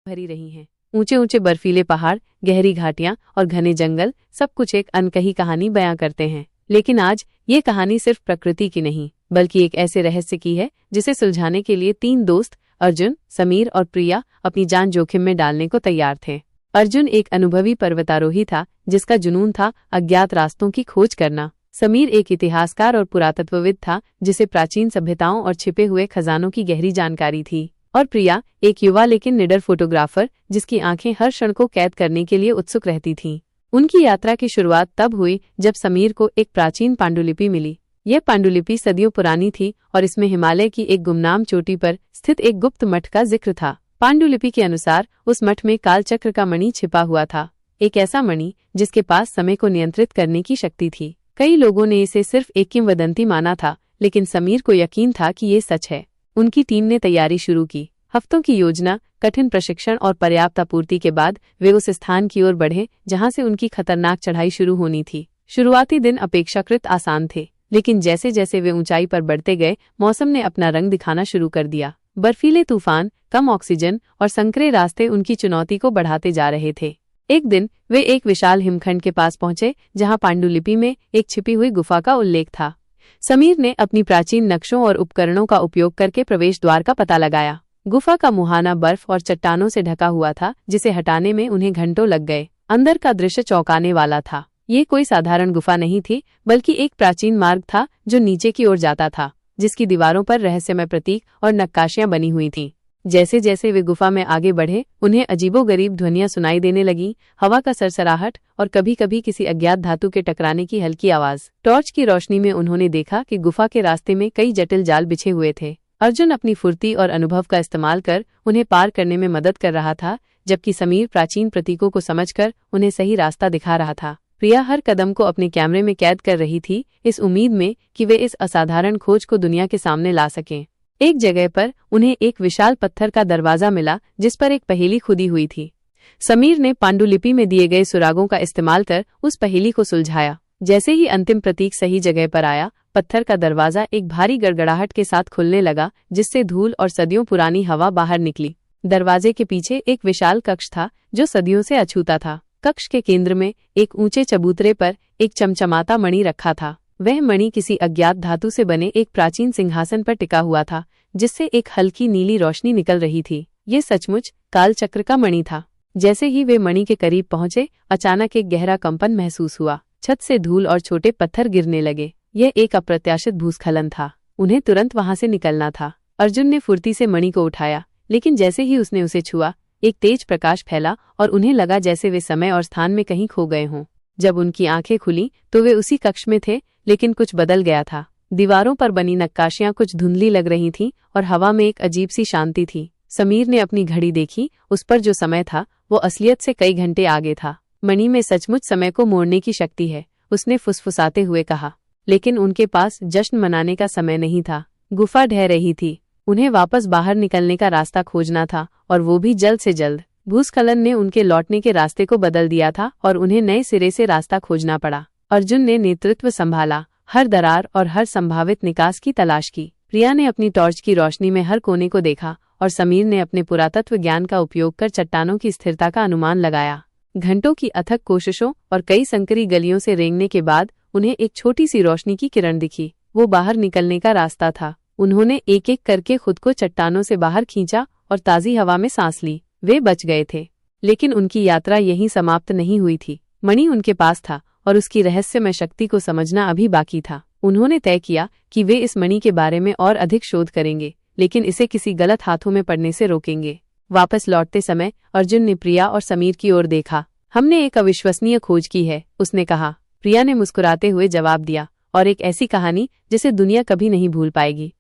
भरी रही हैं। ऊंचे ऊंचे बर्फीले पहाड़, गहरी घाटियां और घने जंगल सब कुछ एक अनकही कहानी बयां करते हैं। लेकिन आज ये कहानी सिर्फ प्रकृति की नहीं, बल्कि एक ऐसे रहस्य की है जिसे सुलझाने के लिए 3 दोस्त अर्जुन, समीर और प्रिया अपनी जान जोखिम में डालने को तैयार थे। अर्जुन एक अनुभवी पर्वतारोही था जिसका जुनून था अज्ञात रास्तों की खोज करना। समीर एक इतिहासकार और पुरातत्वविद था जिसे प्राचीन सभ्यताओं और छिपे हुए खजानों की गहरी जानकारी थी। और प्रिया एक युवा लेकिन निडर फोटोग्राफर जिसकी आंखें हर क्षण को कैद करने के लिए उत्सुक रहती थीं। उनकी यात्रा की शुरुआत तब हुई जब समीर को एक प्राचीन पांडुलिपि मिली। यह पांडुलिपि सदियों पुरानी थी और इसमें हिमालय की एक गुमनाम चोटी पर स्थित एक गुप्त मठ का जिक्र था। पांडुलिपि के अनुसार उस मठ में कालचक्र का मणि छिपा हुआ था, एक ऐसा मणि जिसके पास समय को नियंत्रित करने की शक्ति थी। कई लोगों ने इसे सिर्फ एक किंवदंती माना था, लेकिन समीर को यकीन था कि ये सच है। उनकी टीम ने तैयारी शुरू की। हफ्तों की योजना, कठिन प्रशिक्षण और पर्याप्त आपूर्ति के बाद वे उस स्थान की ओर बढ़े जहां से उनकी खतरनाक चढ़ाई शुरू होनी थी। शुरुआती दिन अपेक्षाकृत आसान थे, लेकिन जैसे जैसे वे ऊंचाई पर बढ़ते गए, मौसम ने अपना रंग दिखाना शुरू कर दिया। बर्फीले तूफान, कम ऑक्सीजन और संकरे रास्ते उनकी चुनौती को बढ़ाते जा रहे थे। एक दिन वे एक विशाल हिमखंड के पास पहुंचे जहां पांडुलिपि में एक छिपी हुई गुफा का उल्लेख था। समीर ने अपनी प्राचीन नक्शों और उपकरणों का उपयोग करके प्रवेश द्वार का पता लगाया। गुफा का मुहाना बर्फ और चट्टानों से ढका हुआ था, जिसे हटाने में उन्हें घंटों लग गए। अंदर का दृश्य चौंकाने वाला था। ये कोई साधारण गुफा नहीं थी, बल्कि एक प्राचीन मार्ग था जो नीचे की ओर जाता था, जिसकी दीवारों पर रहस्यमय प्रतीक और नक्काशियां बनी हुई थीं। जैसे जैसे वे गुफा में आगे बढ़े, उन्हें अजीबोगरीब ध्वनियां सुनाई देने लगीं, हवा का सरसराहट और कभी कभी किसी अज्ञात धातु के टकराने की हल्की आवाज। टॉर्च की रोशनी में उन्होंने देखा कि गुफा के रास्ते में कई जटिल जाल बिछे हुए थे। अर्जुन अपनी फुर्ती और अनुभव का इस्तेमाल कर उन्हें पार करने में मदद कर रहा था, जबकि समीर प्राचीन प्रतीकों को समझकर उन्हें सही रास्ता दिखा रहा था। प्रिया हर कदम को अपने कैमरे में कैद कर रही थी, इस उम्मीद में कि वे इस असाधारण खोज को दुनिया के सामने ला सकें। एक जगह पर उन्हें एक विशाल पत्थर का दरवाजा मिला जिस पर एक पहेली खुदी हुई थी। समीर ने पांडुलिपि में दिए गए सुरागों का इस्तेमाल कर उस पहेली को सुलझाया। जैसे ही अंतिम प्रतीक सही जगह पर आया, पत्थर का दरवाजा एक भारी गड़गड़ाहट के साथ खुलने लगा, जिससे धूल और सदियों पुरानी हवा बाहर निकली। दरवाजे के पीछे एक विशाल कक्ष था जो सदियों से अछूता था। कक्ष के केंद्र में एक ऊंचे चबूतरे पर एक चमचमाता मणि रखा था। वह मणि किसी अज्ञात धातु से बने एक प्राचीन सिंहासन पर टिका हुआ था, जिससे एक हल्की नीली रोशनी निकल रही थी। ये सचमुच कालचक्र का मणि था। जैसे ही वे मणि के करीब पहुंचे, अचानक एक गहरा कंपन महसूस हुआ। छत से धूल और छोटे पत्थर गिरने लगे। यह एक अप्रत्याशित भूस्खलन था। उन्हें तुरंत वहां से निकलना था। अर्जुन ने फुर्ती से मणि को उठाया, लेकिन जैसे ही उसने उसे छुआ, एक तेज प्रकाश फैला और उन्हें लगा जैसे वे समय और स्थान में कहीं खो गए हों। जब उनकी आंखें खुली तो वे उसी कक्ष में थे, लेकिन कुछ बदल गया था। दीवारों पर बनी नक्काशियां कुछ धुंधली लग रही थीं और हवा में एक अजीब सी शांति थी। समीर ने अपनी घड़ी देखी। उस पर जो समय था वो असलियत से कई घंटे आगे था। मणि में सचमुच समय को मोड़ने की शक्ति है, उसने फुसफुसाते हुए कहा। लेकिन उनके पास जश्न मनाने का समय नहीं था। गुफा ढह रही थी। उन्हें वापस बाहर निकलने का रास्ता खोजना था, और वो भी जल्द से जल्द। भूस्खलन ने उनके लौटने के रास्ते को बदल दिया था और उन्हें नए सिरे से रास्ता खोजना पड़ा। अर्जुन ने नेतृत्व संभाला, हर दरार और हर संभावित निकास की तलाश की। प्रिया ने अपनी टॉर्च की रोशनी में हर कोने को देखा और समीर ने अपने पुरातत्व ज्ञान का उपयोग कर चट्टानों की स्थिरता का अनुमान लगाया। घंटों की अथक कोशिशों और कई संकरी गलियों से रेंगने के बाद उन्हें एक छोटी सी रोशनी की किरण दिखी। वो बाहर निकलने का रास्ता था। उन्होंने एक एक करके खुद को चट्टानों से बाहर खींचा और ताज़ी हवा में सांस ली। वे बच गए थे, लेकिन उनकी यात्रा यहीं समाप्त नहीं हुई थी। मणि उनके पास था और उसकी रहस्यमय शक्ति को समझना अभी बाकी था। उन्होंने तय किया कि वे इस मणि के बारे में और अधिक शोध करेंगे, लेकिन इसे किसी गलत हाथों में पड़ने से रोकेंगे। वापस लौटते समय अर्जुन ने प्रिया और समीर की ओर देखा। हमने एक अविश्वसनीय खोज की है, उसने कहा। प्रिया ने मुस्कुराते हुए जवाब दिया, और एक ऐसी कहानी जिसे दुनिया कभी नहीं भूल पाएगी।